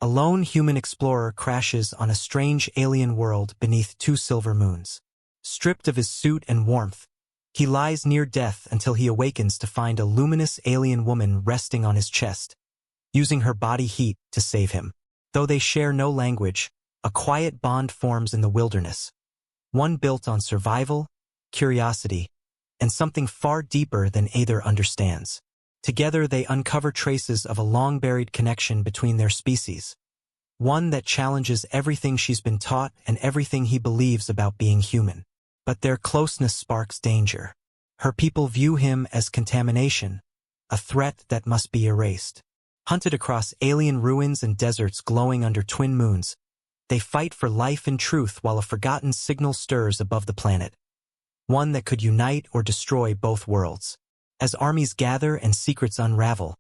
A lone human explorer crashes on a strange alien world beneath 2 silver moons. Stripped of his suit and warmth, he lies near death until he awakens to find a luminous alien woman resting on his chest, using her body heat to save him. Though they share no language, a quiet bond forms in the wilderness, one built on survival, curiosity, and something far deeper than either understands. Together they uncover traces of a long-buried connection between their species, one that challenges everything she's been taught and everything he believes about being human. But their closeness sparks danger. Her people view him as contamination, a threat that must be erased. Hunted across alien ruins and deserts glowing under twin moons, they fight for life and truth while a forgotten signal stirs above the planet, one that could unite or destroy both worlds. As armies gather and secrets unravel,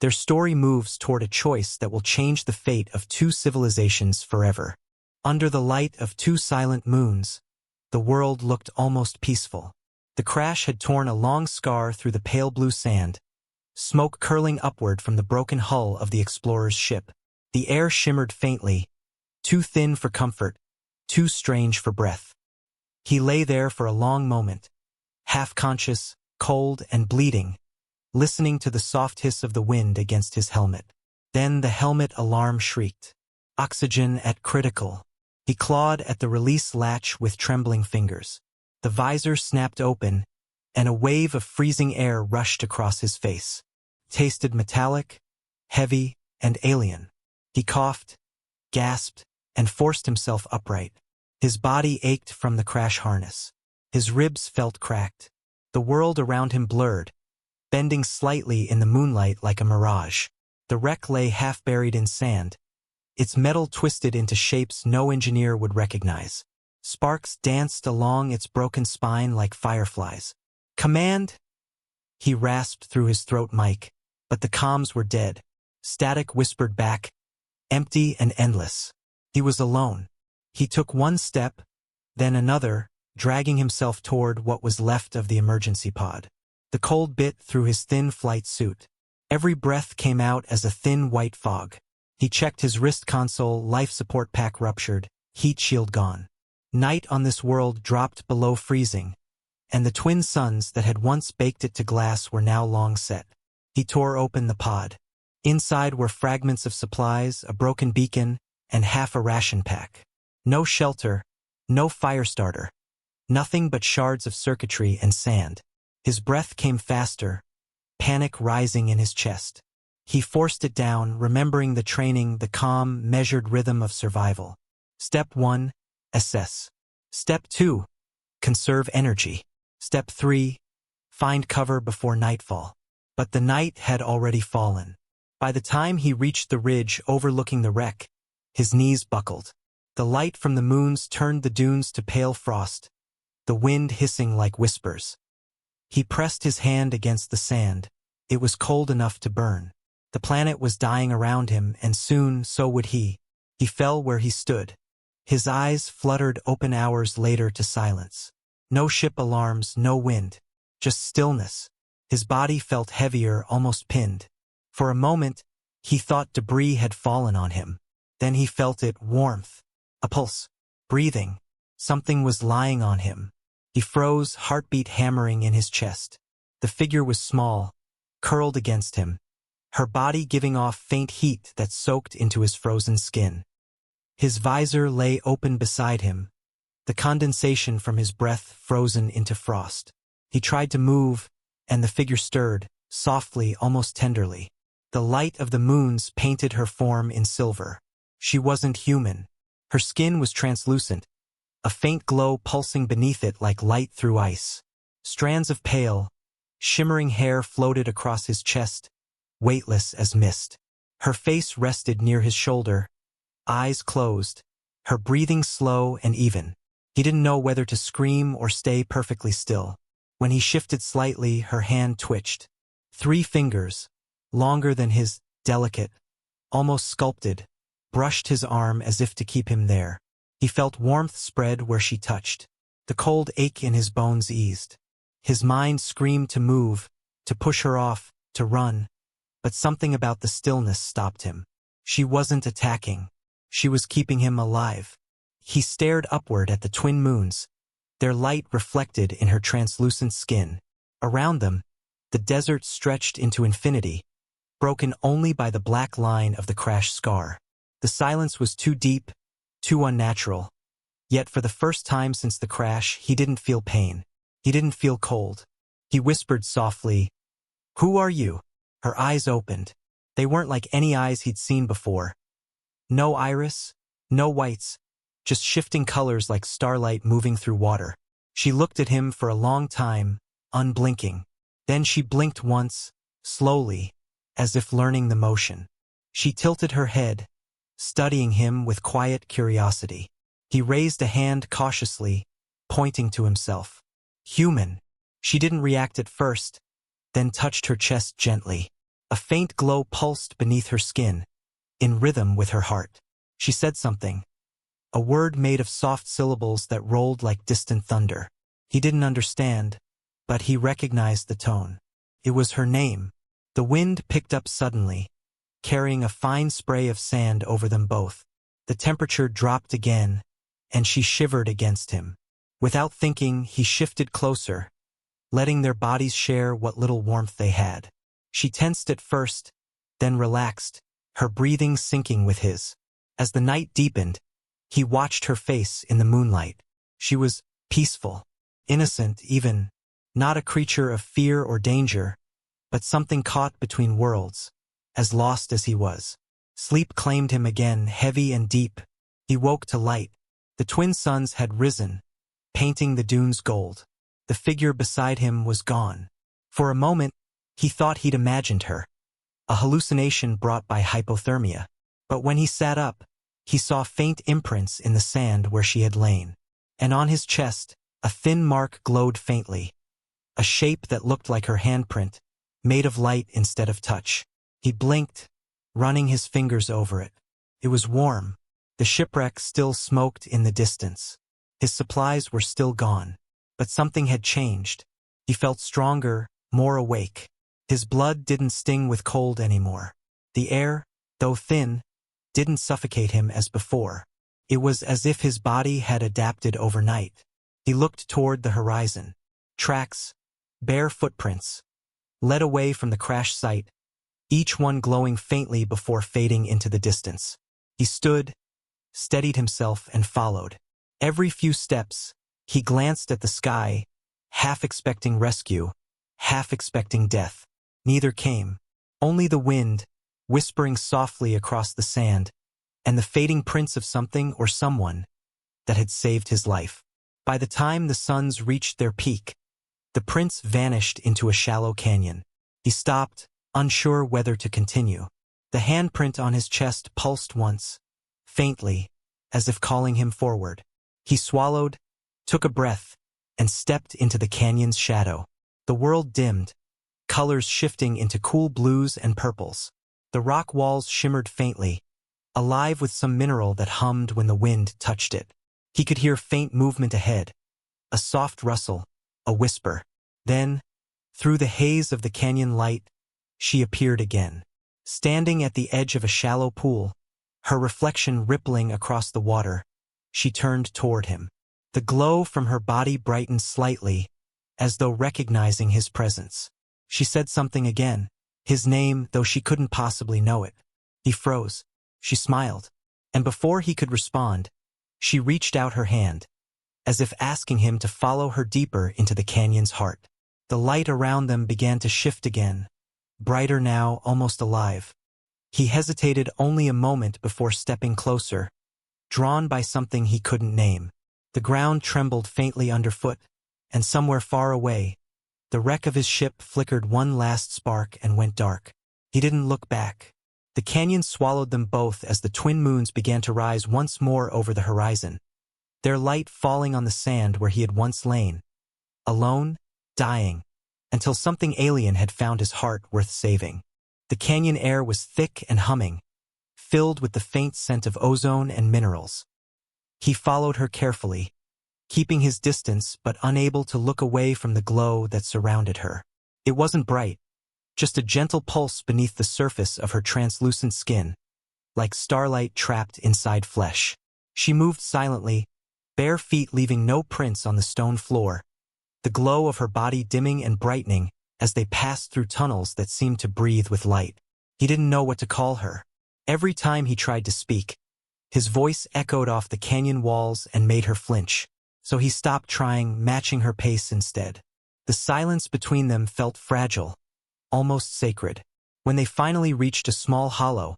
their story moves toward a choice that will change the fate of 2 civilizations forever. Under the light of 2 silent moons, the world looked almost peaceful. The crash had torn a long scar through the pale blue sand, smoke curling upward from the broken hull of the explorer's ship. The air shimmered faintly, too thin for comfort, too strange for breath. He lay there for a long moment, half-conscious, cold and bleeding, listening to the soft hiss of the wind against his helmet. Then the helmet alarm shrieked. Oxygen at critical. He clawed at the release latch with trembling fingers. The visor snapped open, and a wave of freezing air rushed across his face. Tasted metallic, heavy, and alien. He coughed, gasped, and forced himself upright. His body ached from the crash harness. His ribs felt cracked. The world around him blurred, bending slightly in the moonlight like a mirage. The wreck lay half-buried in sand, its metal twisted into shapes no engineer would recognize. Sparks danced along its broken spine like fireflies. "Command!" He rasped through his throat mic, but the comms were dead. Static whispered back, empty and endless. He was alone. He took one step, then another, dragging himself toward what was left of the emergency pod. The cold bit through his thin flight suit. Every breath came out as a thin white fog. He checked his wrist console, life support pack ruptured, heat shield gone. Night on this world dropped below freezing, and the twin suns that had once baked it to glass were now long set. He tore open the pod. Inside were fragments of supplies, a broken beacon, and half a ration pack. No shelter, no fire starter. Nothing but shards of circuitry and sand. His breath came faster, panic rising in his chest. He forced it down, remembering the training, the calm, measured rhythm of survival. Step 1, assess. Step 2, conserve energy. Step 3, find cover before nightfall. But the night had already fallen. By the time he reached the ridge overlooking the wreck, his knees buckled. The light from the moons turned the dunes to pale frost, the wind hissing like whispers. He pressed his hand against the sand. It was cold enough to burn. The planet was dying around him, and soon so would he. He fell where he stood. His eyes fluttered open hours later to silence. No ship alarms, no wind. Just stillness. His body felt heavier, almost pinned. For a moment, he thought debris had fallen on him. Then he felt it, warmth, a pulse, breathing. Something was lying on him. He froze, heartbeat hammering in his chest. The figure was small, curled against him, her body giving off faint heat that soaked into his frozen skin. His visor lay open beside him, the condensation from his breath frozen into frost. He tried to move, and the figure stirred, softly, almost tenderly. The light of the moons painted her form in silver. She wasn't human. Her skin was translucent, a faint glow pulsing beneath it like light through ice. Strands of pale, shimmering hair floated across his chest, weightless as mist. Her face rested near his shoulder, eyes closed, her breathing slow and even. He didn't know whether to scream or stay perfectly still. When he shifted slightly, her hand twitched. 3 fingers, longer than his, delicate, almost sculpted, brushed his arm as if to keep him there. He felt warmth spread where she touched. The cold ache in his bones eased. His mind screamed to move, to push her off, to run, but something about the stillness stopped him. She wasn't attacking. She was keeping him alive. He stared upward at the twin moons, their light reflected in her translucent skin. Around them, the desert stretched into infinity, broken only by the black line of the crash scar. The silence was too deep, too unnatural. Yet for the first time since the crash, he didn't feel pain. He didn't feel cold. He whispered softly, "Who are you?" Her eyes opened. They weren't like any eyes he'd seen before. No iris, no whites, just shifting colors like starlight moving through water. She looked at him for a long time, unblinking. Then she blinked once, slowly, as if learning the motion. She tilted her head, studying him with quiet curiosity. He raised a hand cautiously, pointing to himself. Human. She didn't react at first, then touched her chest gently. A faint glow pulsed beneath her skin, in rhythm with her heart. She said something, a word made of soft syllables that rolled like distant thunder. He didn't understand, but he recognized the tone. It was her name. The wind picked up suddenly, carrying a fine spray of sand over them both. The temperature dropped again, and she shivered against him. Without thinking, he shifted closer, letting their bodies share what little warmth they had. She tensed at first, then relaxed, her breathing syncing with his. As the night deepened, he watched her face in the moonlight. She was peaceful, innocent even, not a creature of fear or danger, but something caught between worlds, as lost as he was. Sleep claimed him again, heavy and deep. He woke to light. The twin suns had risen, painting the dunes gold. The figure beside him was gone. For a moment, he thought he'd imagined her, a hallucination brought by hypothermia. But when he sat up, he saw faint imprints in the sand where she had lain. And on his chest, a thin mark glowed faintly, a shape that looked like her handprint, made of light instead of touch. He blinked, running his fingers over it. It was warm. The shipwreck still smoked in the distance. His supplies were still gone. But something had changed. He felt stronger, more awake. His blood didn't sting with cold anymore. The air, though thin, didn't suffocate him as before. It was as if his body had adapted overnight. He looked toward the horizon. Tracks, bare footprints, led away from the crash site, each one glowing faintly before fading into the distance. He stood, steadied himself, and followed. Every few steps, he glanced at the sky, half expecting rescue, half expecting death. Neither came. Only the wind, whispering softly across the sand, and the fading prints of something or someone that had saved his life. By the time the suns reached their peak, the prints vanished into a shallow canyon. He stopped, unsure whether to continue. The handprint on his chest pulsed once, faintly, as if calling him forward. He swallowed, took a breath, and stepped into the canyon's shadow. The world dimmed, colors shifting into cool blues and purples. The rock walls shimmered faintly, alive with some mineral that hummed when the wind touched it. He could hear faint movement ahead, a soft rustle, a whisper. Then, through the haze of the canyon light, she appeared again. Standing at the edge of a shallow pool, her reflection rippling across the water, she turned toward him. The glow from her body brightened slightly, as though recognizing his presence. She said something again, his name, though she couldn't possibly know it. He froze. She smiled, and before he could respond, she reached out her hand, as if asking him to follow her deeper into the canyon's heart. The light around them began to shift again, brighter now, almost alive. He hesitated only a moment before stepping closer, drawn by something he couldn't name. The ground trembled faintly underfoot, and somewhere far away, the wreck of his ship flickered one last spark and went dark. He didn't look back. The canyon swallowed them both as the twin moons began to rise once more over the horizon, their light falling on the sand where he had once lain, alone, dying, until something alien had found his heart worth saving. The canyon air was thick and humming, filled with the faint scent of ozone and minerals. He followed her carefully, keeping his distance but unable to look away from the glow that surrounded her. It wasn't bright, just a gentle pulse beneath the surface of her translucent skin, like starlight trapped inside flesh. She moved silently, bare feet leaving no prints on the stone floor, the glow of her body dimming and brightening as they passed through tunnels that seemed to breathe with light. He didn't know what to call her. Every time he tried to speak, his voice echoed off the canyon walls and made her flinch. So he stopped trying, matching her pace instead. The silence between them felt fragile, almost sacred. When they finally reached a small hollow,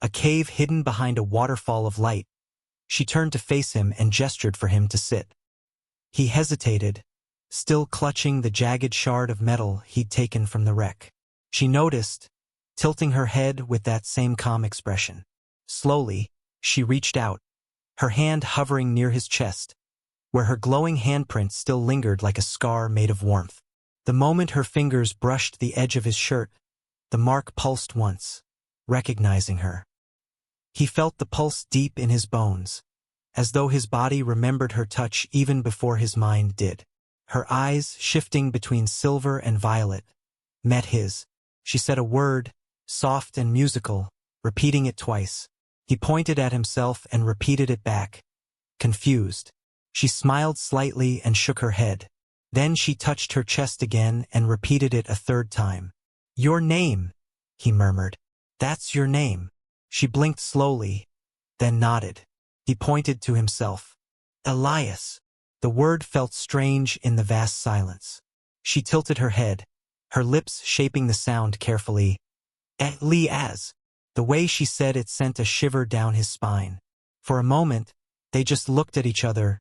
a cave hidden behind a waterfall of light, she turned to face him and gestured for him to sit. He hesitated, still clutching the jagged shard of metal he'd taken from the wreck. She noticed, tilting her head with that same calm expression. Slowly, she reached out, her hand hovering near his chest, where her glowing handprint still lingered like a scar made of warmth. The moment her fingers brushed the edge of his shirt, the mark pulsed once, recognizing her. He felt the pulse deep in his bones, as though his body remembered her touch even before his mind did. Her eyes, shifting between silver and violet, met his. She said a word, soft and musical, repeating it twice. He pointed at himself and repeated it back, confused. She smiled slightly and shook her head. Then she touched her chest again and repeated it a third time. "Your name," he murmured. "That's your name." She blinked slowly, then nodded. He pointed to himself. "Elias." The word felt strange in the vast silence. She tilted her head, her lips shaping the sound carefully. "Elias." The way she said it sent a shiver down his spine. For a moment, they just looked at each other,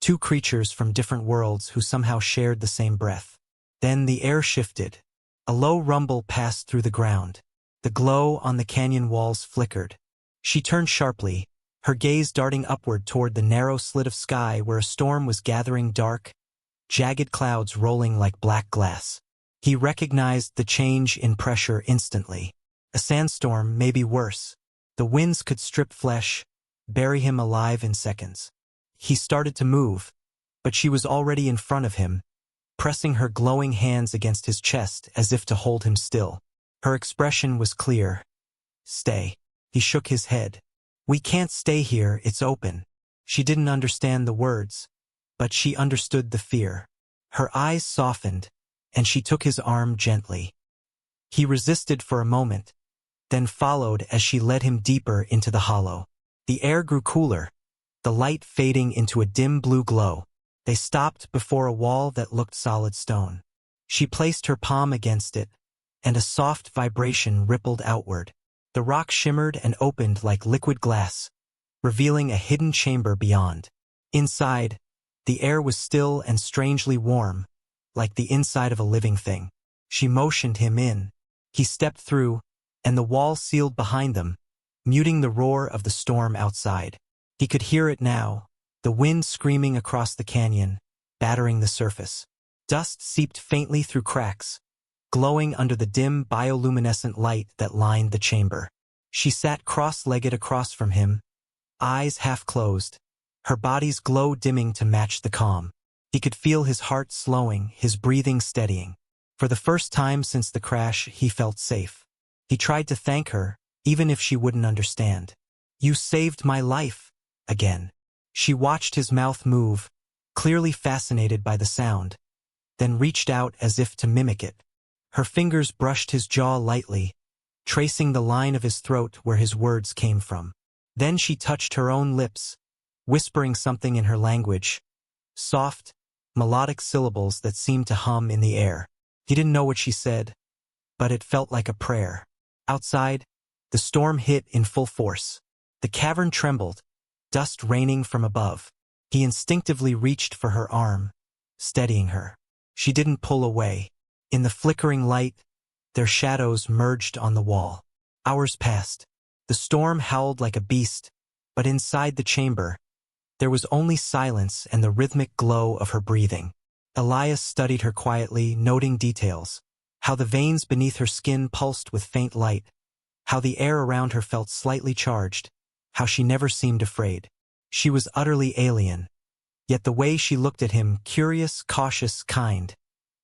two creatures from different worlds who somehow shared the same breath. Then the air shifted. A low rumble passed through the ground. The glow on the canyon walls flickered. She turned sharply, her gaze darting upward toward the narrow slit of sky where a storm was gathering, dark, jagged clouds rolling like black glass. He recognized the change in pressure instantly. A sandstorm, maybe worse. The winds could strip flesh, bury him alive in seconds. He started to move, but she was already in front of him, pressing her glowing hands against his chest as if to hold him still. Her expression was clear. "Stay." He shook his head. "We can't stay here, it's open." She didn't understand the words, but she understood the fear. Her eyes softened, and she took his arm gently. He resisted for a moment, then followed as she led him deeper into the hollow. The air grew cooler, the light fading into a dim blue glow. They stopped before a wall that looked solid stone. She placed her palm against it, and a soft vibration rippled outward. The rock shimmered and opened like liquid glass, revealing a hidden chamber beyond. Inside, the air was still and strangely warm, like the inside of a living thing. She motioned him in. He stepped through, and the wall sealed behind them, muting the roar of the storm outside. He could hear it now, the wind screaming across the canyon, battering the surface. Dust seeped faintly through cracks, glowing under the dim bioluminescent light that lined the chamber. She sat cross-legged across from him, eyes half closed, her body's glow dimming to match the calm. He could feel his heart slowing, his breathing steadying. For the first time since the crash, he felt safe. He tried to thank her, even if she wouldn't understand. "You saved my life," again. She watched his mouth move, clearly fascinated by the sound, then reached out as if to mimic it. Her fingers brushed his jaw lightly, tracing the line of his throat where his words came from. Then she touched her own lips, whispering something in her language, soft, melodic syllables that seemed to hum in the air. He didn't know what she said, but it felt like a prayer. Outside, the storm hit in full force. The cavern trembled, dust raining from above. He instinctively reached for her arm, steadying her. She didn't pull away. In the flickering light, their shadows merged on the wall. Hours passed. The storm howled like a beast, but inside the chamber, there was only silence and the rhythmic glow of her breathing. Elias studied her quietly, noting details. How the veins beneath her skin pulsed with faint light. How the air around her felt slightly charged. How she never seemed afraid. She was utterly alien. Yet the way she looked at him, curious, cautious, kind,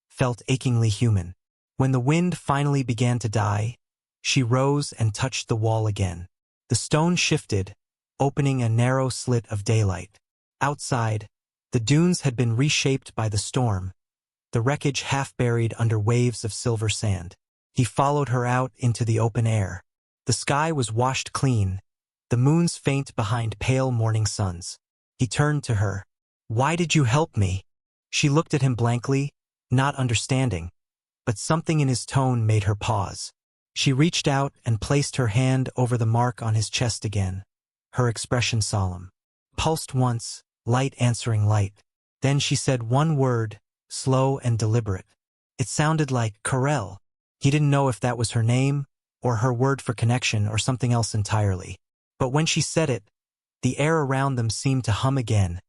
felt achingly human. When the wind finally began to die, she rose and touched the wall again. The stone shifted, opening a narrow slit of daylight. Outside, the dunes had been reshaped by the storm, the wreckage half buried under waves of silver sand. He followed her out into the open air. The sky was washed clean, the moons faint behind pale morning suns. He turned to her. "Why did you help me?" She looked at him blankly, not understanding, but something in his tone made her pause. She reached out and placed her hand over the mark on his chest again, her expression solemn. Pulsed once, light answering light. Then she said one word, slow and deliberate. It sounded like Karel. He didn't know if that was her name, or her word for connection, or something else entirely. But when she said it, the air around them seemed to hum again,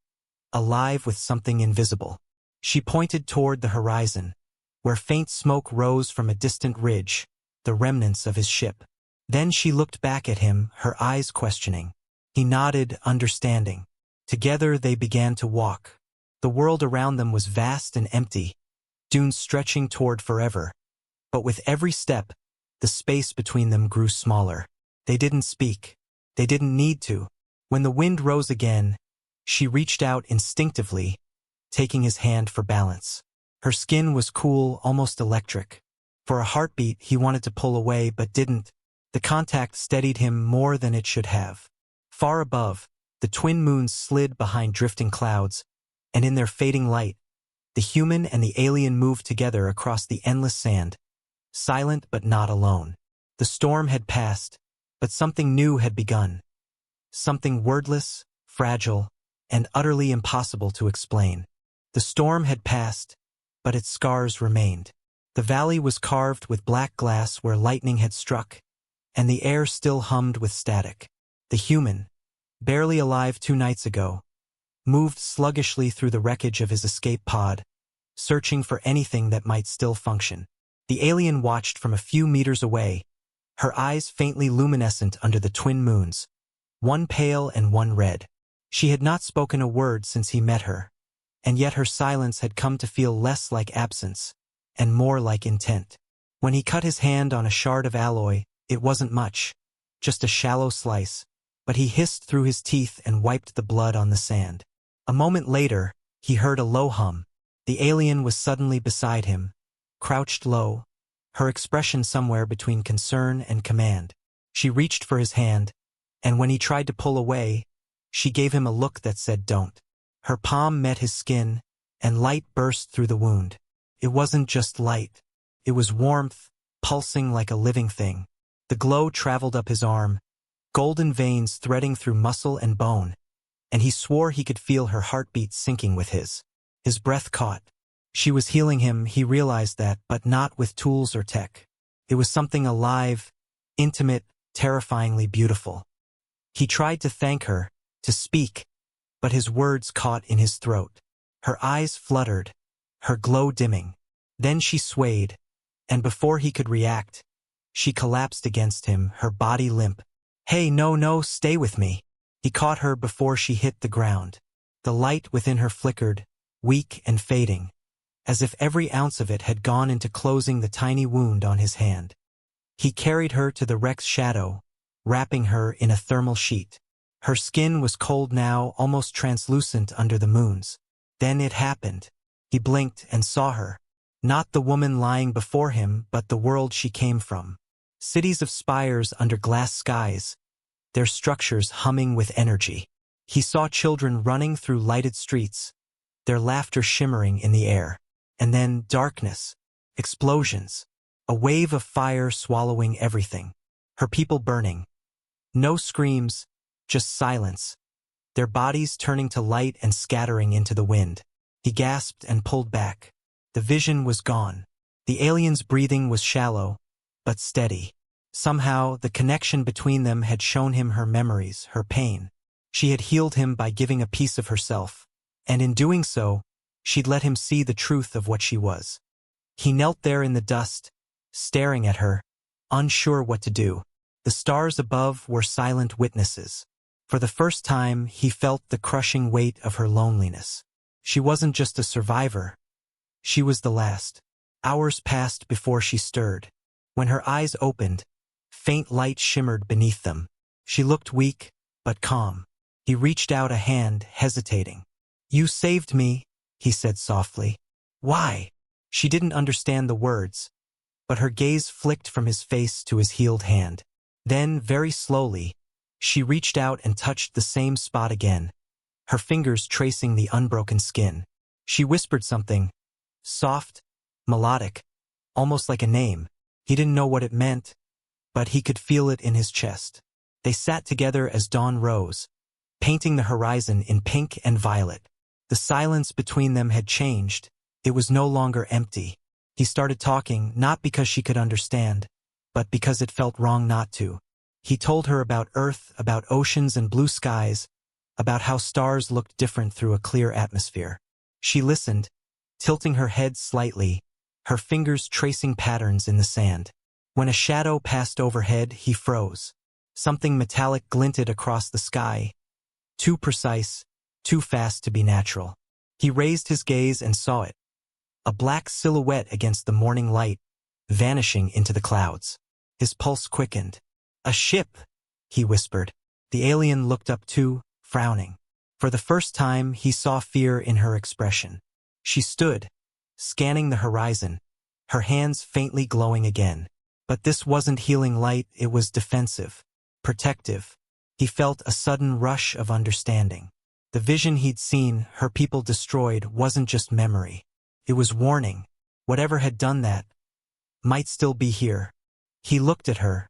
alive with something invisible. She pointed toward the horizon, where faint smoke rose from a distant ridge, the remnants of his ship. Then she looked back at him, her eyes questioning. He nodded, understanding. Together they began to walk. The world around them was vast and empty, dunes stretching toward forever. But with every step, the space between them grew smaller. They didn't speak. They didn't need to. When the wind rose again, she reached out instinctively, taking his hand for balance. Her skin was cool, almost electric. For a heartbeat, he wanted to pull away but didn't. The contact steadied him more than it should have. Far above, the twin moons slid behind drifting clouds, and in their fading light, the human and the alien moved together across the endless sand, silent but not alone. The storm had passed, but something new had begun. Something wordless, fragile, and utterly impossible to explain. The storm had passed, but its scars remained. The valley was carved with black glass where lightning had struck, and the air still hummed with static. The human, barely alive 2 nights ago, moved sluggishly through the wreckage of his escape pod, searching for anything that might still function. The alien watched from a few meters away, her eyes faintly luminescent under the twin moons, one pale and one red. She had not spoken a word since he met her, and yet her silence had come to feel less like absence, and more like intent. When he cut his hand on a shard of alloy, it wasn't much, just a shallow slice, but he hissed through his teeth and wiped the blood on the sand. A moment later, he heard a low hum. The alien was suddenly beside him, crouched low, her expression somewhere between concern and command. She reached for his hand, and when he tried to pull away, she gave him a look that said don't. Her palm met his skin, and light burst through the wound. It wasn't just light. It was warmth, pulsing like a living thing. The glow traveled up his arm, golden veins threading through muscle and bone, and he swore he could feel her heartbeat syncing with his. His breath caught. She was healing him, he realized that, but not with tools or tech. It was something alive, intimate, terrifyingly beautiful. He tried to thank her, to speak, but his words caught in his throat. Her eyes fluttered, her glow dimming. Then she swayed, and before he could react, she collapsed against him, her body limp. "Hey, no, stay with me." He caught her before she hit the ground. The light within her flickered, weak and fading, as if every ounce of it had gone into closing the tiny wound on his hand. He carried her to the wreck's shadow, wrapping her in a thermal sheet. Her skin was cold now, almost translucent under the moons. Then it happened. He blinked and saw her. Not the woman lying before him, but the world she came from. Cities of spires under glass skies, their structures humming with energy. He saw children running through lighted streets, their laughter shimmering in the air. And then darkness, explosions, a wave of fire swallowing everything. Her people burning. No screams, just silence, their bodies turning to light and scattering into the wind. He gasped and pulled back. The vision was gone. The alien's breathing was shallow, but steady. Somehow, the connection between them had shown him her memories, her pain. She had healed him by giving a piece of herself, and in doing so, she'd let him see the truth of what she was. He knelt there in the dust, staring at her, unsure what to do. The stars above were silent witnesses. For the first time, he felt the crushing weight of her loneliness. She wasn't just a survivor. She was the last. Hours passed before she stirred. When her eyes opened, faint light shimmered beneath them. She looked weak, but calm. He reached out a hand, hesitating. "You saved me," he said softly. "Why?" She didn't understand the words, but her gaze flicked from his face to his healed hand. Then, very slowly, she reached out and touched the same spot again, her fingers tracing the unbroken skin. She whispered something, soft, melodic, almost like a name. He didn't know what it meant, but he could feel it in his chest. They sat together as dawn rose, painting the horizon in pink and violet. The silence between them had changed. It was no longer empty. He started talking, not because she could understand, but because it felt wrong not to. He told her about Earth, about oceans and blue skies, about how stars looked different through a clear atmosphere. She listened, tilting her head slightly, her fingers tracing patterns in the sand. When a shadow passed overhead, he froze. Something metallic glinted across the sky, too precise, too fast to be natural. He raised his gaze and saw it, a black silhouette against the morning light, vanishing into the clouds. His pulse quickened. "A ship," he whispered. The alien looked up too, frowning. For the first time, he saw fear in her expression. She stood, scanning the horizon, her hands faintly glowing again. But this wasn't healing light, it was defensive, protective. He felt a sudden rush of understanding. The vision he'd seen, her people destroyed, wasn't just memory. It was warning. Whatever had done that might still be here. He looked at her,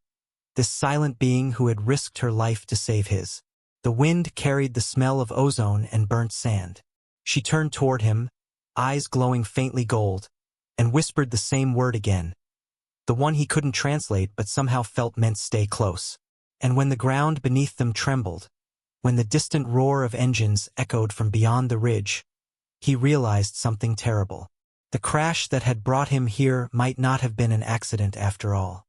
this silent being who had risked her life to save his. The wind carried the smell of ozone and burnt sand. She turned toward him, eyes glowing faintly gold, and whispered the same word again, the one he couldn't translate but somehow felt meant stay close. And when the ground beneath them trembled, when the distant roar of engines echoed from beyond the ridge, he realized something terrible. The crash that had brought him here might not have been an accident after all.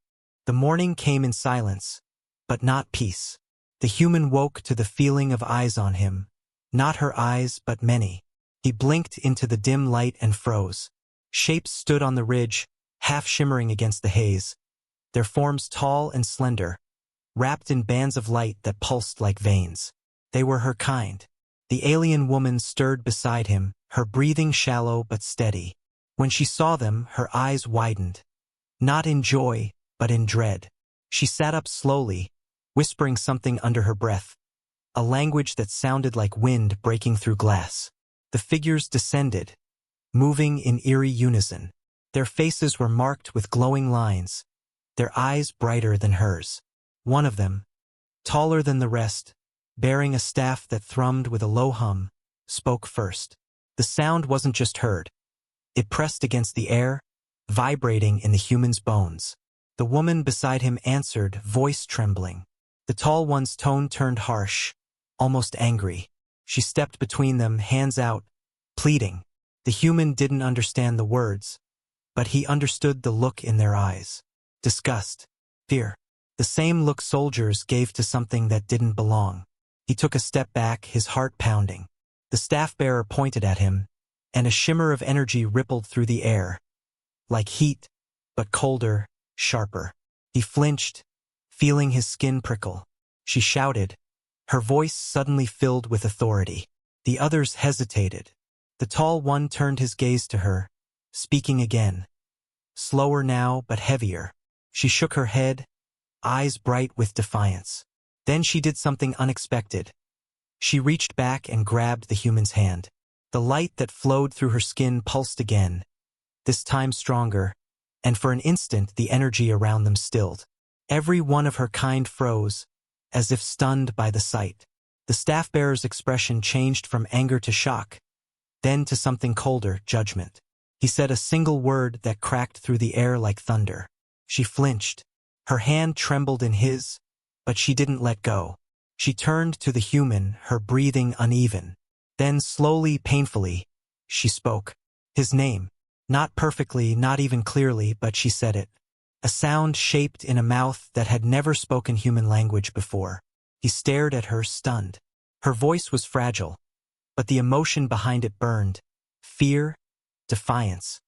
The morning came in silence, but not peace. The human woke to the feeling of eyes on him, not her eyes but many. He blinked into the dim light and froze. Shapes stood on the ridge, half shimmering against the haze, their forms tall and slender, wrapped in bands of light that pulsed like veins. They were her kind. The alien woman stirred beside him, her breathing shallow but steady. When she saw them, her eyes widened, not in joy, but in dread. She sat up slowly, whispering something under her breath, a language that sounded like wind breaking through glass. The figures descended, moving in eerie unison. Their faces were marked with glowing lines, their eyes brighter than hers. One of them, taller than the rest, bearing a staff that thrummed with a low hum, spoke first. The sound wasn't just heard. It pressed against the air, vibrating in the human's bones. The woman beside him answered, voice trembling. The tall one's tone turned harsh, almost angry. She stepped between them, hands out, pleading. The human didn't understand the words, but he understood the look in their eyes. Disgust, fear. The same look soldiers gave to something that didn't belong. He took a step back, his heart pounding. The staff-bearer pointed at him, and a shimmer of energy rippled through the air, like heat, but colder, sharper. He flinched, feeling his skin prickle. She shouted, her voice suddenly filled with authority. The others hesitated. The tall one turned his gaze to her, speaking again. Slower now, but heavier. She shook her head, eyes bright with defiance. Then she did something unexpected. She reached back and grabbed the human's hand. The light that flowed through her skin pulsed again, this time stronger, and for an instant the energy around them stilled. Every one of her kind froze, as if stunned by the sight. The staff-bearer's expression changed from anger to shock, then to something colder, judgment. He said a single word that cracked through the air like thunder. She flinched. Her hand trembled in his, but she didn't let go. She turned to the human, her breathing uneven. Then slowly, painfully, she spoke. His name. Not perfectly, not even clearly, but she said it. A sound shaped in a mouth that had never spoken human language before. He stared at her, stunned. Her voice was fragile, but the emotion behind it burned. Fear, defiance,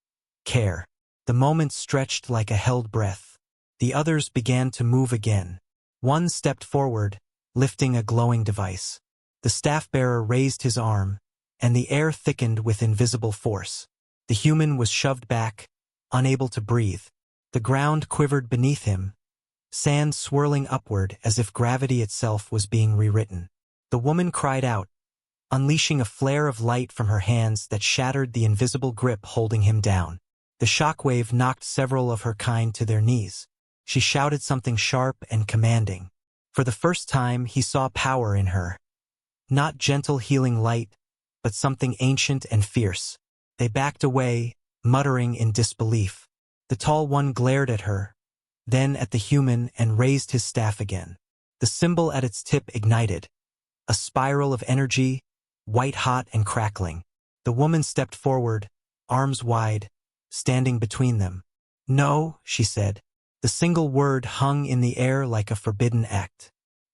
care. The moment stretched like a held breath. The others began to move again. One stepped forward, lifting a glowing device. The staff-bearer raised his arm, and the air thickened with invisible force. The human was shoved back, unable to breathe. The ground quivered beneath him, sand swirling upward as if gravity itself was being rewritten. The woman cried out, unleashing a flare of light from her hands that shattered the invisible grip holding him down. The shockwave knocked several of her kind to their knees. She shouted something sharp and commanding. For the first time, he saw power in her. Not gentle healing light, but something ancient and fierce. They backed away, muttering in disbelief. The tall one glared at her, then at the human, and raised his staff again. The symbol at its tip ignited. A spiral of energy, white-hot and crackling. The woman stepped forward, arms wide, standing between them. "No," she said. The single word hung in the air like a forbidden act.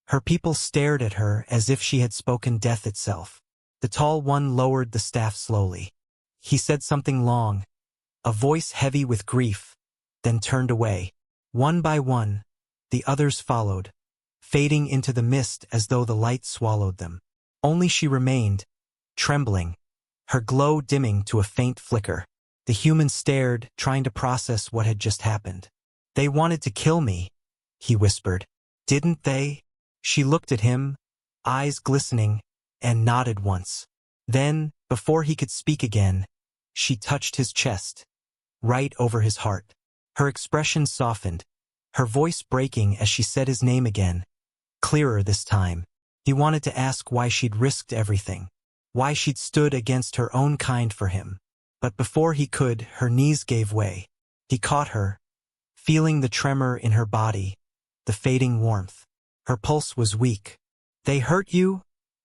Her people stared at her as if she had spoken death itself. The tall one lowered the staff slowly. He said something long, a voice heavy with grief, then turned away. One by one, the others followed, fading into the mist as though the light swallowed them. Only she remained, trembling, her glow dimming to a faint flicker. The human stared, trying to process what had just happened. "They wanted to kill me," he whispered. "Didn't they?" She looked at him, eyes glistening, and nodded once. Then, before he could speak again, she touched his chest, right over his heart. Her expression softened, her voice breaking as she said his name again, clearer this time. He wanted to ask why she'd risked everything, why she'd stood against her own kind for him. But before he could, her knees gave way. He caught her, feeling the tremor in her body, the fading warmth. Her pulse was weak. "They hurt you?"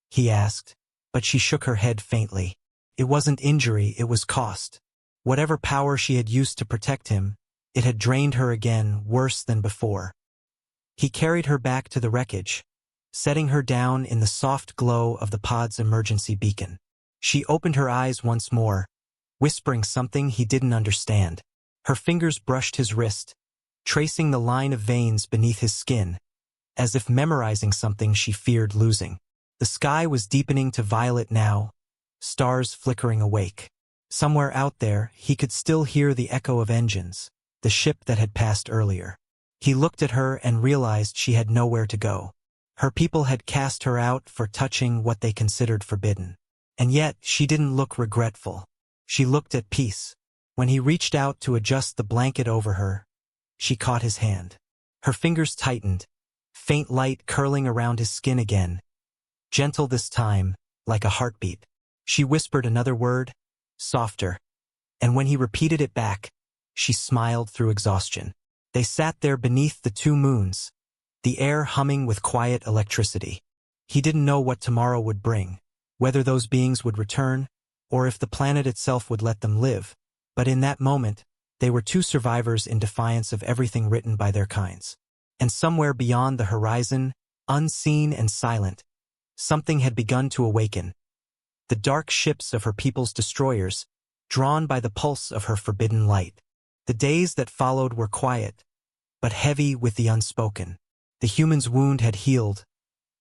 he asked, but she shook her head faintly. It wasn't injury, it was cost. Whatever power she had used to protect him, it had drained her again, worse than before. He carried her back to the wreckage, setting her down in the soft glow of the pod's emergency beacon. She opened her eyes once more, whispering something he didn't understand. Her fingers brushed his wrist, tracing the line of veins beneath his skin, as if memorizing something she feared losing. The sky was deepening to violet now, stars flickering awake. Somewhere out there, he could still hear the echo of engines, the ship that had passed earlier. He looked at her and realized she had nowhere to go. Her people had cast her out for touching what they considered forbidden. And yet, she didn't look regretful. She looked at peace. When he reached out to adjust the blanket over her, she caught his hand. Her fingers tightened, faint light curling around his skin again, gentle this time, like a heartbeat. She whispered another word, softer, and when he repeated it back, she smiled through exhaustion. They sat there beneath the two moons, the air humming with quiet electricity. He didn't know what tomorrow would bring, whether those beings would return, or if the planet itself would let them live, but in that moment, they were two survivors in defiance of everything written by their kinds. And somewhere beyond the horizon, unseen and silent, something had begun to awaken. The dark ships of her people's destroyers, drawn by the pulse of her forbidden light. The days that followed were quiet, but heavy with the unspoken. The human's wound had healed,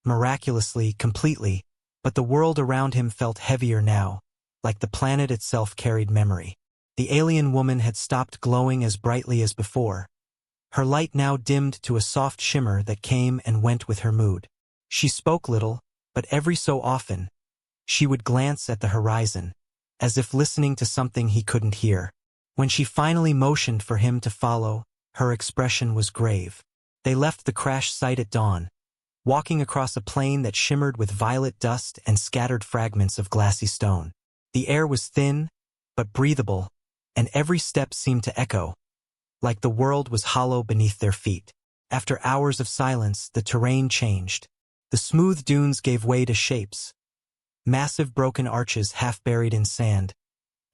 miraculously, completely, but the world around him felt heavier now, like the planet itself carried memory. The alien woman had stopped glowing as brightly as before. Her light now dimmed to a soft shimmer that came and went with her mood. She spoke little, but every so often, she would glance at the horizon, as if listening to something he couldn't hear. When she finally motioned for him to follow, her expression was grave. They left the crash site at dawn, walking across a plain that shimmered with violet dust and scattered fragments of glassy stone. The air was thin, but breathable, and every step seemed to echo, like the world was hollow beneath their feet. After hours of silence, the terrain changed. The smooth dunes gave way to shapes, massive broken arches half buried in sand,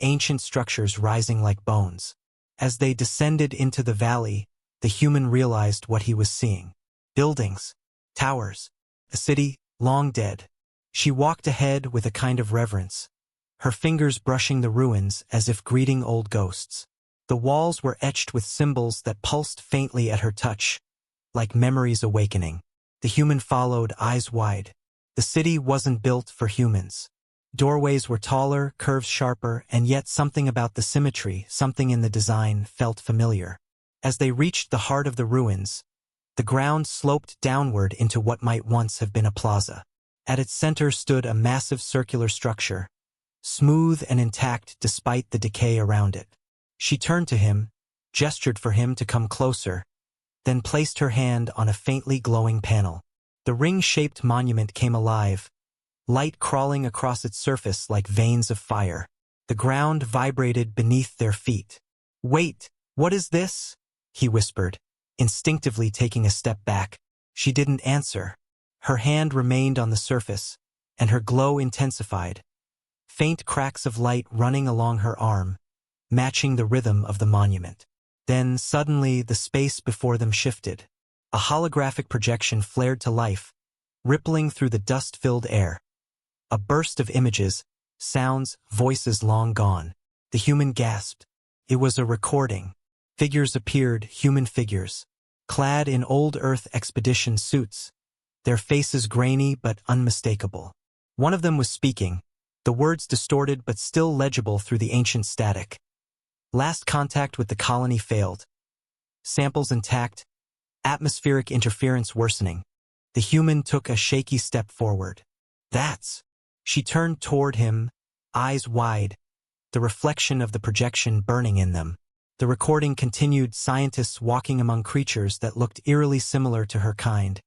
ancient structures rising like bones. As they descended into the valley, the human realized what he was seeing. Buildings, towers, a city, long dead. She walked ahead with a kind of reverence, her fingers brushing the ruins as if greeting old ghosts. The walls were etched with symbols that pulsed faintly at her touch, like memories awakening. The human followed, eyes wide. The city wasn't built for humans. Doorways were taller, curves sharper, and yet something about the symmetry, something in the design, felt familiar. As they reached the heart of the ruins, the ground sloped downward into what might once have been a plaza. At its center stood a massive circular structure, smooth and intact despite the decay around it. She turned to him, gestured for him to come closer, then placed her hand on a faintly glowing panel. The ring-shaped monument came alive, light crawling across its surface like veins of fire. The ground vibrated beneath their feet. "Wait, what is this?" he whispered, instinctively taking a step back. She didn't answer. Her hand remained on the surface, and her glow intensified. Faint cracks of light running along her arm, matching the rhythm of the monument. Then, suddenly, the space before them shifted. A holographic projection flared to life, rippling through the dust-filled air. A burst of images, sounds, voices long gone. The human gasped. It was a recording. Figures appeared, human figures, clad in old Earth expedition suits, their faces grainy but unmistakable. One of them was speaking, the words distorted but still legible through the ancient static. Last contact with the colony failed. Samples intact, atmospheric interference worsening. The human took a shaky step forward. "That's..." She turned toward him, eyes wide, the reflection of the projection burning in them. The recording continued, scientists walking among creatures that looked eerily similar to her kind,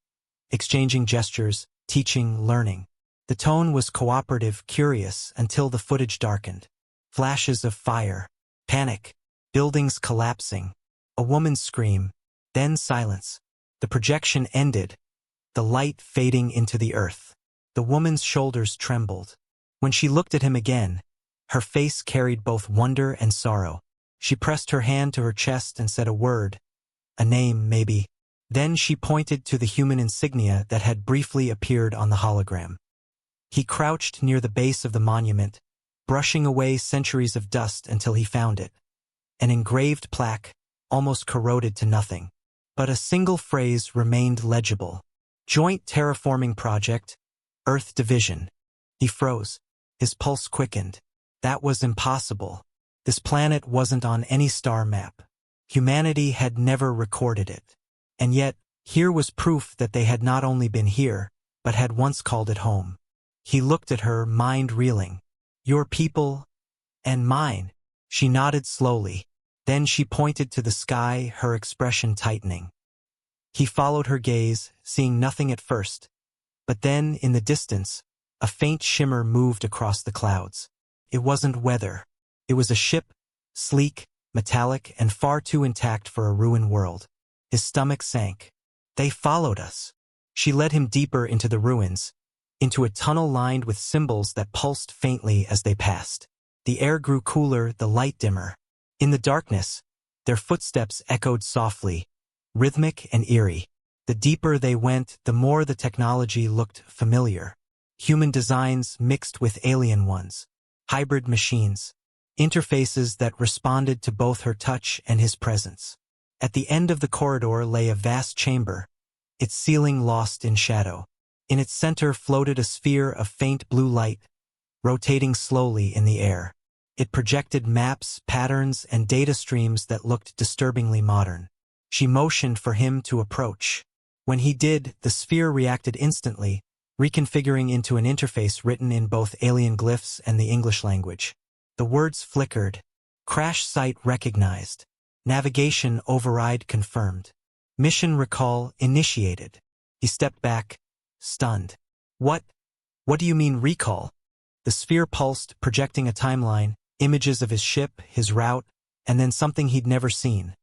exchanging gestures, teaching, learning. The tone was cooperative, curious, until the footage darkened. Flashes of fire, panic, buildings collapsing, a woman's scream, then silence. The projection ended, the light fading into the earth. The woman's shoulders trembled. When she looked at him again, her face carried both wonder and sorrow. She pressed her hand to her chest and said a word, a name maybe. Then she pointed to the human insignia that had briefly appeared on the hologram. He crouched near the base of the monument, brushing away centuries of dust until he found it. An engraved plaque, almost corroded to nothing. But a single phrase remained legible. Joint Terraforming Project, Earth Division. He froze. His pulse quickened. That was impossible. This planet wasn't on any star map. Humanity had never recorded it. And yet, here was proof that they had not only been here, but had once called it home. He looked at her, mind reeling. "Your people and mine." She nodded slowly. Then she pointed to the sky, her expression tightening. He followed her gaze, seeing nothing at first. But then, in the distance, a faint shimmer moved across the clouds. It wasn't weather. It was a ship, sleek, metallic, and far too intact for a ruined world. His stomach sank. "They followed us." She led him deeper into the ruins, into a tunnel lined with symbols that pulsed faintly as they passed. The air grew cooler, the light dimmer. In the darkness, their footsteps echoed softly, rhythmic and eerie. The deeper they went, the more the technology looked familiar. Human designs mixed with alien ones. Hybrid machines. Interfaces that responded to both her touch and his presence. At the end of the corridor lay a vast chamber, its ceiling lost in shadow. In its center floated a sphere of faint blue light, rotating slowly in the air. It projected maps, patterns, and data streams that looked disturbingly modern. She motioned for him to approach. When he did, the sphere reacted instantly, reconfiguring into an interface written in both alien glyphs and the English language. The words flickered. Crash site recognized. Navigation override confirmed. Mission recall initiated. He stepped back, stunned. What do you mean recall?" The sphere pulsed, projecting a timeline, images of his ship, his route, and then something he'd never seen.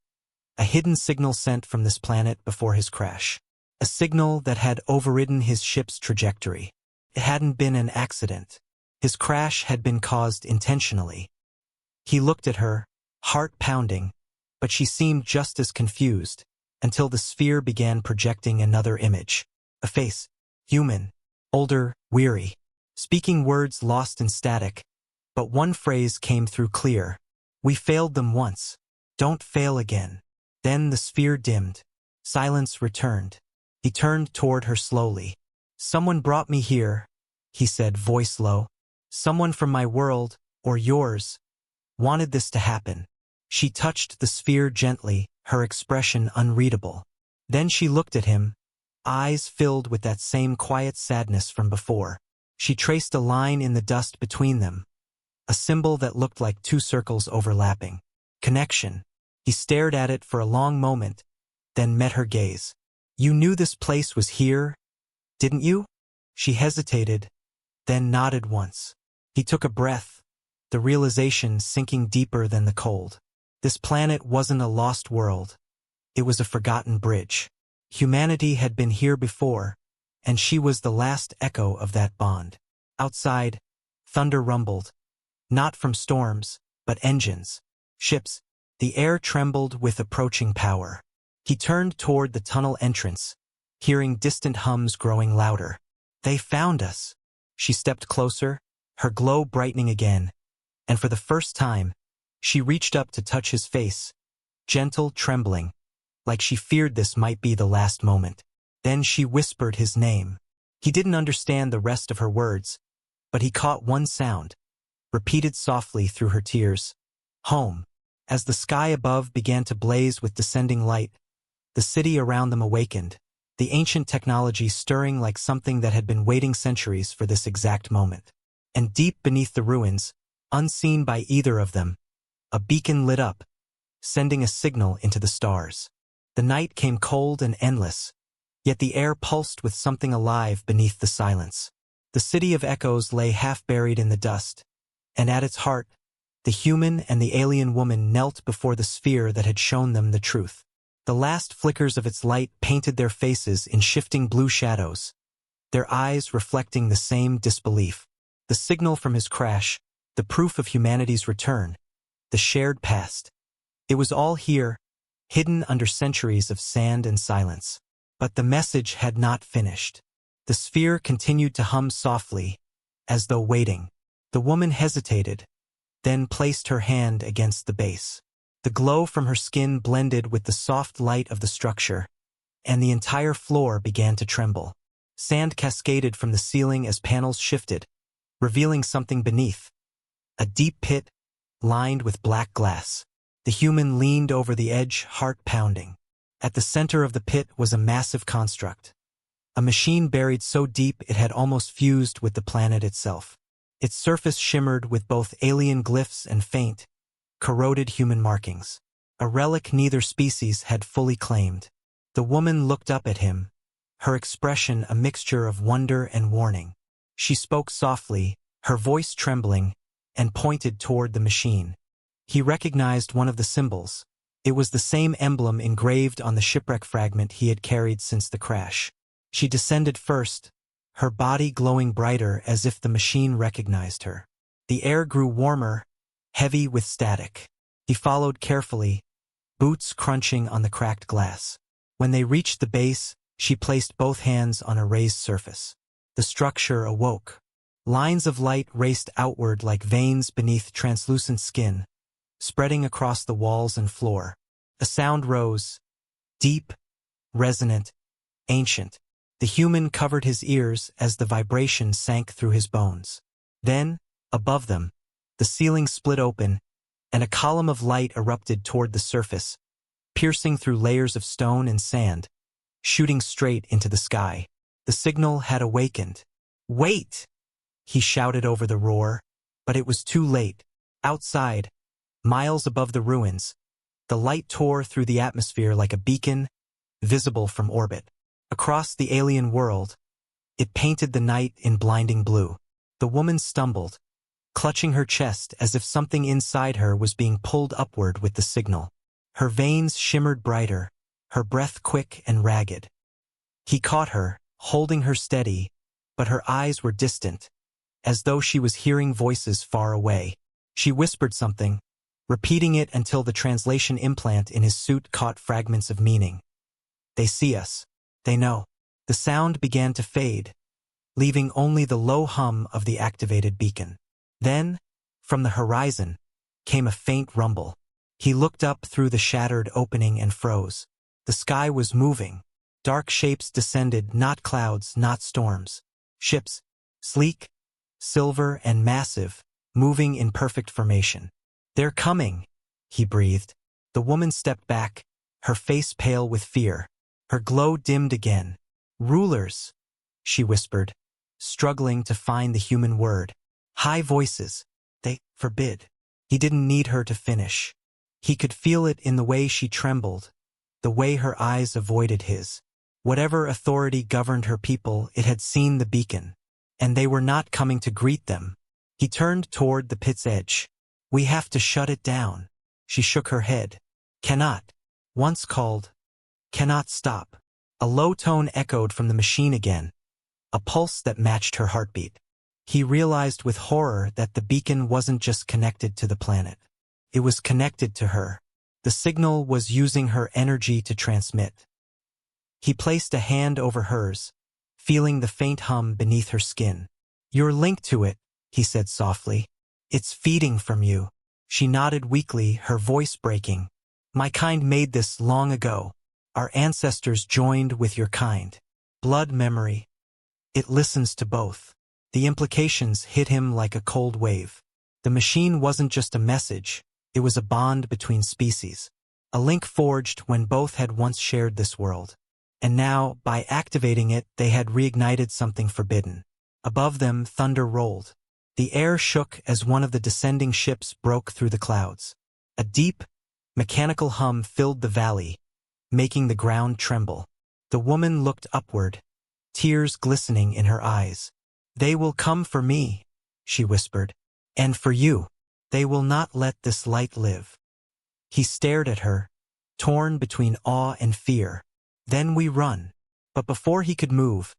A hidden signal sent from this planet before his crash. A signal that had overridden his ship's trajectory. It hadn't been an accident. His crash had been caused intentionally. He looked at her, heart pounding, but she seemed just as confused, until the sphere began projecting another image. A face. Human. Older, weary. Speaking words lost in static. But one phrase came through clear. "We failed them once. Don't fail again." Then the sphere dimmed. Silence returned. He turned toward her slowly. "Someone brought me here," he said, voice low. "Someone from my world, or yours, wanted this to happen." She touched the sphere gently, her expression unreadable. Then she looked at him, eyes filled with that same quiet sadness from before. She traced a line in the dust between them, a symbol that looked like two circles overlapping. Connection. He stared at it for a long moment, then met her gaze. "You knew this place was here, didn't you?" She hesitated, then nodded once. He took a breath, the realization sinking deeper than the cold. This planet wasn't a lost world. It was a forgotten bridge. Humanity had been here before, and she was the last echo of that bond. Outside, thunder rumbled, not from storms, but engines, ships. The air trembled with approaching power. He turned toward the tunnel entrance, hearing distant hums growing louder. "They found us." She stepped closer, her glow brightening again, and for the first time, she reached up to touch his face, gentle, trembling, like she feared this might be the last moment. Then she whispered his name. He didn't understand the rest of her words, but he caught one sound, repeated softly through her tears. Home. As the sky above began to blaze with descending light, the city around them awakened, the ancient technology stirring like something that had been waiting centuries for this exact moment. And deep beneath the ruins, unseen by either of them, a beacon lit up, sending a signal into the stars. The night came cold and endless, yet the air pulsed with something alive beneath the silence. The city of echoes lay half buried in the dust, and at its heart, the human and the alien woman knelt before the sphere that had shown them the truth. The last flickers of its light painted their faces in shifting blue shadows, their eyes reflecting the same disbelief. The signal from his crash, the proof of humanity's return, the shared past. It was all here, hidden under centuries of sand and silence. But the message had not finished. The sphere continued to hum softly, as though waiting. The woman hesitated, then placed her hand against the base. The glow from her skin blended with the soft light of the structure, and the entire floor began to tremble. Sand cascaded from the ceiling as panels shifted, revealing something beneath. A deep pit, lined with black glass. The human leaned over the edge, heart pounding. At the center of the pit was a massive construct. A machine buried so deep it had almost fused with the planet itself. Its surface shimmered with both alien glyphs and faint, corroded human markings. A relic neither species had fully claimed. The woman looked up at him, her expression a mixture of wonder and warning. She spoke softly, her voice trembling, and pointed toward the machine. He recognized one of the symbols. It was the same emblem engraved on the shipwreck fragment he had carried since the crash. She descended first, her body glowing brighter as if the machine recognized her. The air grew warmer, heavy with static. He followed carefully, boots crunching on the cracked glass. When they reached the base, she placed both hands on a raised surface. The structure awoke. Lines of light raced outward like veins beneath translucent skin, spreading across the walls and floor. A sound rose, deep, resonant, ancient. The human covered his ears as the vibration sank through his bones. Then, above them, the ceiling split open, and a column of light erupted toward the surface, piercing through layers of stone and sand, shooting straight into the sky. The signal had awakened. "Wait!" he shouted over the roar, but it was too late. Outside, miles above the ruins, the light tore through the atmosphere like a beacon, visible from orbit. Across the alien world, it painted the night in blinding blue. The woman stumbled, clutching her chest as if something inside her was being pulled upward with the signal. Her veins shimmered brighter, her breath quick and ragged. He caught her, holding her steady, but her eyes were distant, as though she was hearing voices far away. She whispered something, repeating it until the translation implant in his suit caught fragments of meaning. "They see us. They know." The sound began to fade, leaving only the low hum of the activated beacon. Then, from the horizon, came a faint rumble. He looked up through the shattered opening and froze. The sky was moving, Dark shapes descended, not clouds, not storms. Ships, sleek, silver, and massive, moving in perfect formation. "They're coming," he breathed. The woman stepped back, her face pale with fear. Her glow dimmed again. "Rulers," she whispered, struggling to find the human word. High voices. "They forbid." He didn't need her to finish. He could feel it in the way she trembled, the way her eyes avoided his. Whatever authority governed her people, it had seen the beacon, and they were not coming to greet them. He turned toward the pit's edge. "We have to shut it down." She shook her head. "Cannot." Once called, "Cannot stop." A low tone echoed from the machine again, a pulse that matched her heartbeat. He realized with horror that the beacon wasn't just connected to the planet. It was connected to her. The signal was using her energy to transmit. He placed a hand over hers, feeling the faint hum beneath her skin. "You're linked to it," he said softly. "It's feeding from you." She nodded weakly, her voice breaking. "My kind made this long ago. Our ancestors joined with your kind. Blood memory. It listens to both." The implications hit him like a cold wave. The machine wasn't just a message, it was a bond between species. A link forged when both had once shared this world. And now, by activating it, they had reignited something forbidden. Above them, thunder rolled. The air shook as one of the descending ships broke through the clouds. A deep, mechanical hum filled the valley, making the ground tremble. The woman looked upward, tears glistening in her eyes. "They will come for me," she whispered. "And for you. They will not let this light live." He stared at her, torn between awe and fear. "Then we run." But before he could move,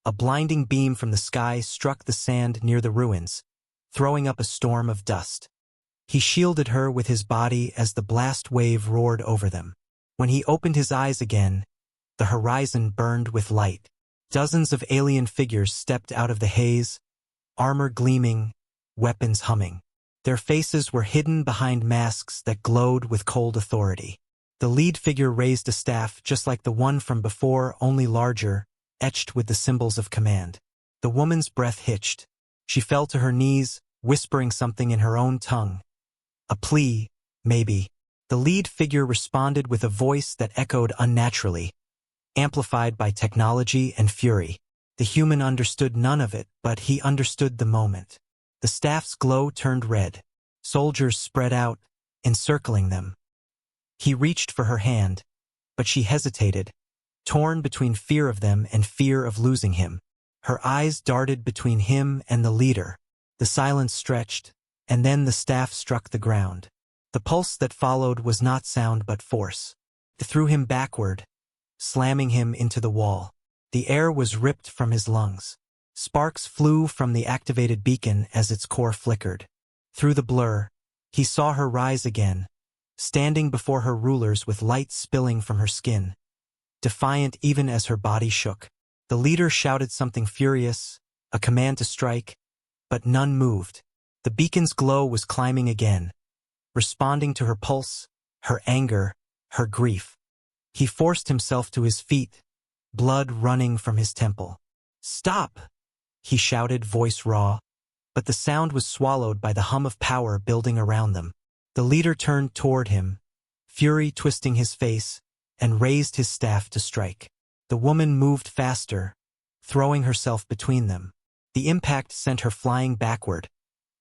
a blinding beam from the sky struck the sand near the ruins, throwing up a storm of dust. He shielded her with his body as the blast wave roared over them. When he opened his eyes again, the horizon burned with light. Dozens of alien figures stepped out of the haze, armor gleaming, weapons humming. Their faces were hidden behind masks that glowed with cold authority. The lead figure raised a staff just like the one from before, only larger, etched with the symbols of command. The woman's breath hitched. She fell to her knees, whispering something in her own tongue. A plea, maybe. The lead figure responded with a voice that echoed unnaturally, amplified by technology and fury. The human understood none of it, but he understood the moment. The staff's glow turned red. Soldiers spread out, encircling them. He reached for her hand, but she hesitated, torn between fear of them and fear of losing him. Her eyes darted between him and the leader. The silence stretched, and then the staff struck the ground. The pulse that followed was not sound but force. It threw him backward, slamming him into the wall. The air was ripped from his lungs. Sparks flew from the activated beacon as its core flickered. Through the blur, he saw her rise again, standing before her rulers with light spilling from her skin, defiant even as her body shook. The leader shouted something furious, a command to strike, but none moved. The beacon's glow was climbing again, responding to her pulse, her anger, her grief. He forced himself to his feet, blood running from his temple. "Stop!" he shouted, voice raw, but the sound was swallowed by the hum of power building around them. The leader turned toward him, fury twisting his face, and raised his staff to strike. The woman moved faster, throwing herself between them. The impact sent her flying backward,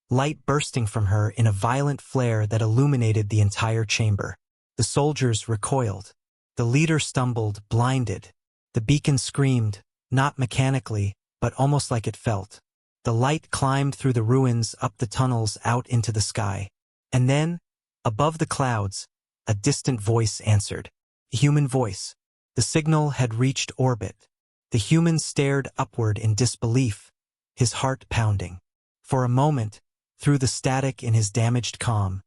light bursting from her in a violent flare that illuminated the entire chamber. The soldiers recoiled. The leader stumbled, blinded. The beacon screamed, not mechanically, but almost like it felt. The light climbed through the ruins, up the tunnels, out into the sky. And then, above the clouds, a distant voice answered. A human voice. The signal had reached orbit. The human stared upward in disbelief, his heart pounding. For a moment, through the static in his damaged comm,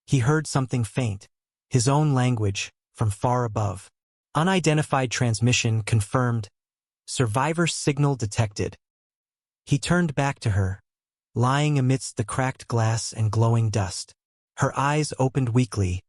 he heard something faint, his own language, from far above. Unidentified transmission confirmed. Survivor signal detected. He turned back to her, lying amidst the cracked glass and glowing dust. Her eyes opened weakly,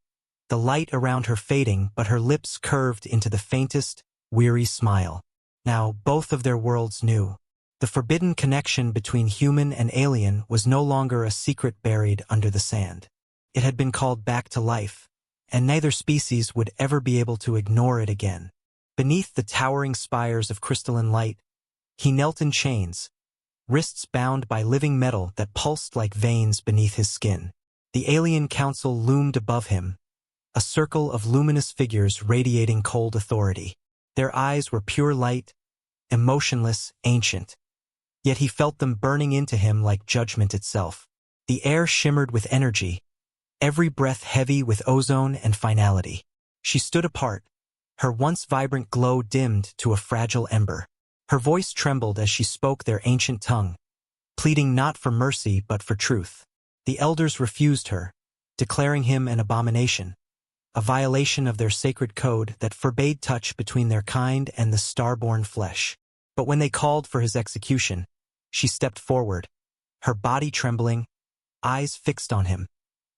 the light around her fading, but her lips curved into the faintest, weary smile. Now both of their worlds knew. The forbidden connection between human and alien was no longer a secret buried under the sand. It had been called back to life, and neither species would ever be able to ignore it again. Beneath the towering spires of crystalline light, he knelt in chains, wrists bound by living metal that pulsed like veins beneath his skin. The alien council loomed above him, a circle of luminous figures radiating cold authority. Their eyes were pure light, emotionless, ancient. Yet he felt them burning into him like judgment itself. The air shimmered with energy, every breath heavy with ozone and finality. She stood apart, her once vibrant glow dimmed to a fragile ember. Her voice trembled as she spoke their ancient tongue, pleading not for mercy but for truth. The elders refused her, declaring him an abomination, a violation of their sacred code that forbade touch between their kind and the star-born flesh. But when they called for his execution, she stepped forward, her body trembling, eyes fixed on him,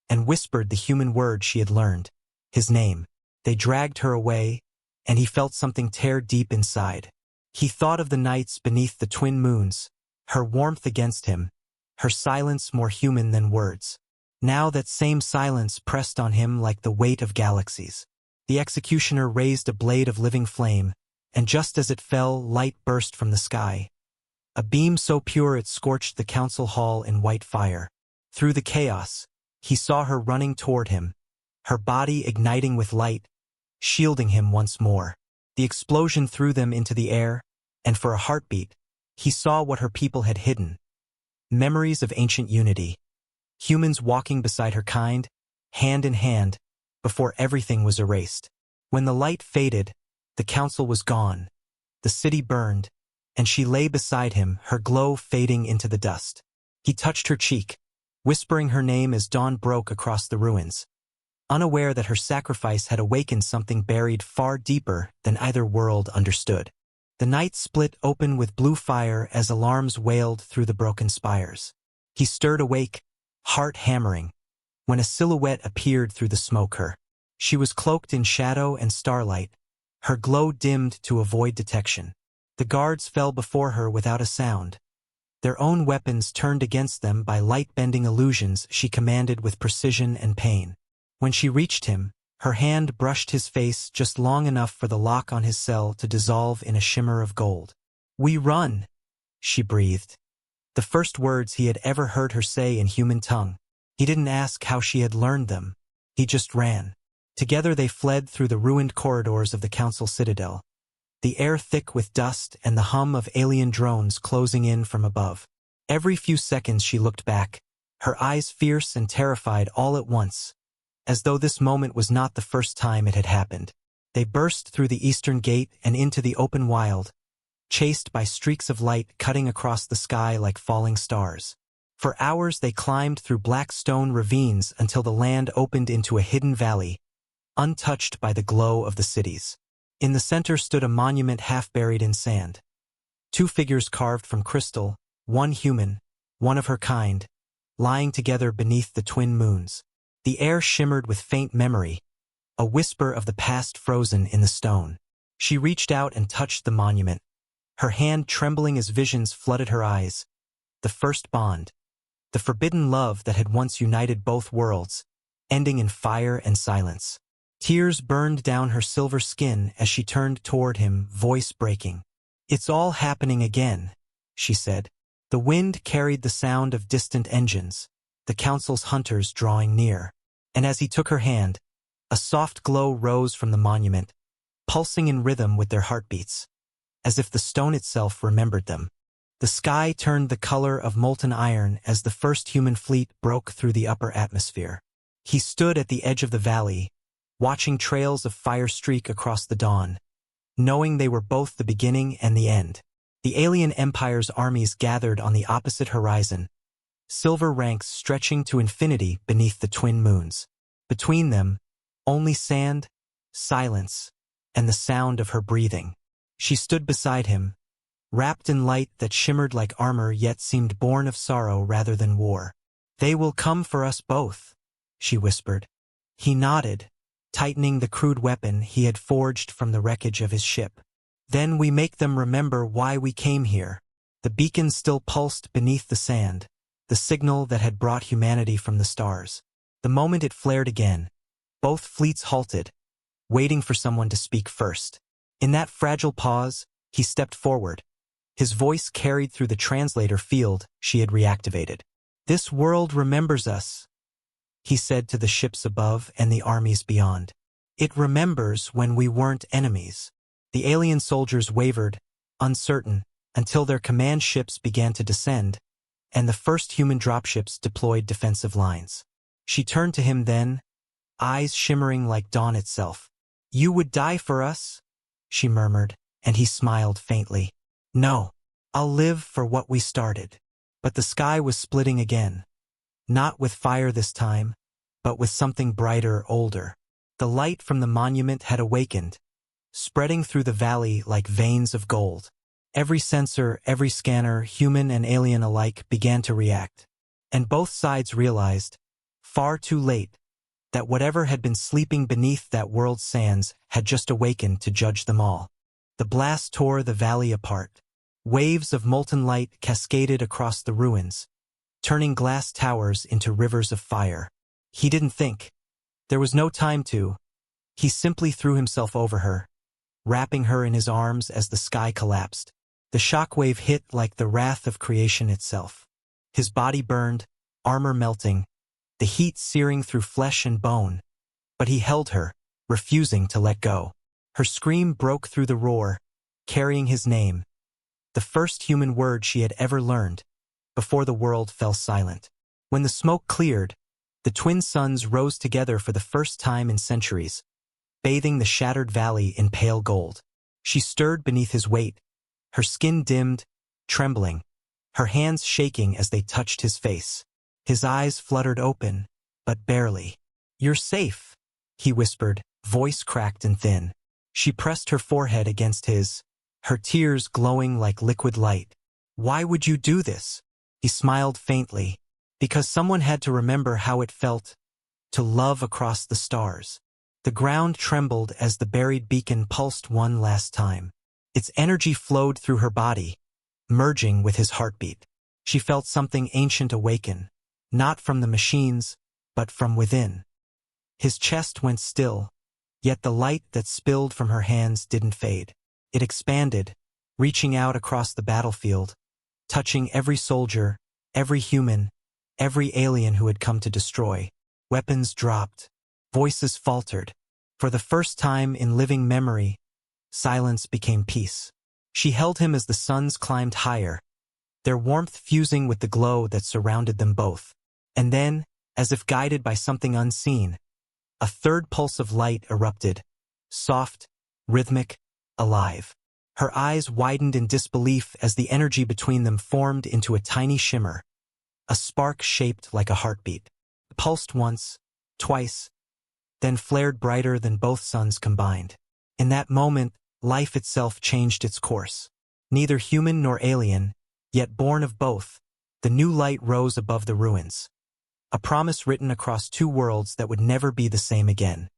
and whispered the human word she had learned, his name. They dragged her away, and he felt something tear deep inside. He thought of the nights beneath the twin moons, her warmth against him, her silence more human than words. Now that same silence pressed on him like the weight of galaxies. The executioner raised a blade of living flame, and just as it fell, light burst from the sky. A beam so pure it scorched the council hall in white fire. Through the chaos, he saw her running toward him, her body igniting with light, shielding him once more. The explosion threw them into the air, and for a heartbeat, he saw what her people had hidden. Memories of ancient unity. Humans walking beside her kind, hand in hand, before everything was erased. When the light faded, the council was gone. The city burned, and she lay beside him, her glow fading into the dust. He touched her cheek, whispering her name as dawn broke across the ruins, unaware that her sacrifice had awakened something buried far deeper than either world understood. The night split open with blue fire as alarms wailed through the broken spires. He stirred awake, heart hammering, when a silhouette appeared through the smoke. She was cloaked in shadow and starlight, her glow dimmed to avoid detection. The guards fell before her without a sound, their own weapons turned against them by light-bending illusions she commanded with precision and pain. When she reached him, her hand brushed his face just long enough for the lock on his cell to dissolve in a shimmer of gold. "We run," she breathed. The first words he had ever heard her say in human tongue. He didn't ask how she had learned them. He just ran. Together they fled through the ruined corridors of the council citadel, the air thick with dust and the hum of alien drones closing in from above. Every few seconds she looked back, her eyes fierce and terrified all at once, as though this moment was not the first time it had happened. They burst through the eastern gate and into the open wild, chased by streaks of light cutting across the sky like falling stars. For hours they climbed through black stone ravines until the land opened into a hidden valley, untouched by the glow of the cities. In the center stood a monument half buried in sand. Two figures carved from crystal, one human, one of her kind, lying together beneath the twin moons. The air shimmered with faint memory, a whisper of the past frozen in the stone. She reached out and touched the monument, her hand trembling as visions flooded her eyes. The first bond, the forbidden love that had once united both worlds, ending in fire and silence. Tears burned down her silver skin as she turned toward him, voice breaking. "It's all happening again," she said. The wind carried the sound of distant engines, the council's hunters drawing near. And as he took her hand, a soft glow rose from the monument, pulsing in rhythm with their heartbeats, as if the stone itself remembered them. The sky turned the color of molten iron as the first human fleet broke through the upper atmosphere. He stood at the edge of the valley, watching trails of fire streak across the dawn, knowing they were both the beginning and the end. The alien empire's armies gathered on the opposite horizon, silver ranks stretching to infinity beneath the twin moons. Between them, only sand, silence, and the sound of her breathing. She stood beside him, wrapped in light that shimmered like armor yet seemed born of sorrow rather than war. "They will come for us both," she whispered. He nodded, tightening the crude weapon he had forged from the wreckage of his ship. Then we make them remember why we came here. The beacon still pulsed beneath the sand, the signal that had brought humanity from the stars. The moment it flared again, both fleets halted, waiting for someone to speak first. In that fragile pause, he stepped forward. His voice carried through the translator field she had reactivated. "This world remembers us," he said to the ships above and the armies beyond. "It remembers when we weren't enemies." The alien soldiers wavered, uncertain, until their command ships began to descend, and the first human dropships deployed defensive lines. She turned to him then, eyes shimmering like dawn itself. "You would die for us?" she murmured, and he smiled faintly. "No, I'll live for what we started." But the sky was splitting again. Not with fire this time, but with something brighter, older. The light from the monument had awakened, spreading through the valley like veins of gold. Every sensor, every scanner, human and alien alike, began to react. And both sides realized, far too late, that whatever had been sleeping beneath that world's sands had just awakened to judge them all. The blast tore the valley apart. Waves of molten light cascaded across the ruins, turning glass towers into rivers of fire. He didn't think. There was no time to. He simply threw himself over her, wrapping her in his arms as the sky collapsed. The shockwave hit like the wrath of creation itself. His body burned, armor melting, the heat searing through flesh and bone. But he held her, refusing to let go. Her scream broke through the roar, carrying his name, the first human word she had ever learned, before the world fell silent. When the smoke cleared, the twin suns rose together for the first time in centuries, bathing the shattered valley in pale gold. She stirred beneath his weight, her skin dimmed, trembling, her hands shaking as they touched his face. His eyes fluttered open, but barely. "You're safe," he whispered, voice cracked and thin. She pressed her forehead against his, her tears glowing like liquid light. "Why would you do this?" He smiled faintly. "Because someone had to remember how it felt to love across the stars." The ground trembled as the buried beacon pulsed one last time. Its energy flowed through her body, merging with his heartbeat. She felt something ancient awaken, not from the machines, but from within. His chest went still, yet the light that spilled from her hands didn't fade. It expanded, reaching out across the battlefield, touching every soldier, every human, every alien who had come to destroy. Weapons dropped. Voices faltered. For the first time in living memory, silence became peace. She held him as the suns climbed higher, their warmth fusing with the glow that surrounded them both. And then, as if guided by something unseen, a third pulse of light erupted, soft, rhythmic, alive. Her eyes widened in disbelief as the energy between them formed into a tiny shimmer, a spark shaped like a heartbeat. It pulsed once, twice, then flared brighter than both suns combined. In that moment, life itself changed its course. Neither human nor alien, yet born of both, the new light rose above the ruins. A promise written across two worlds that would never be the same again.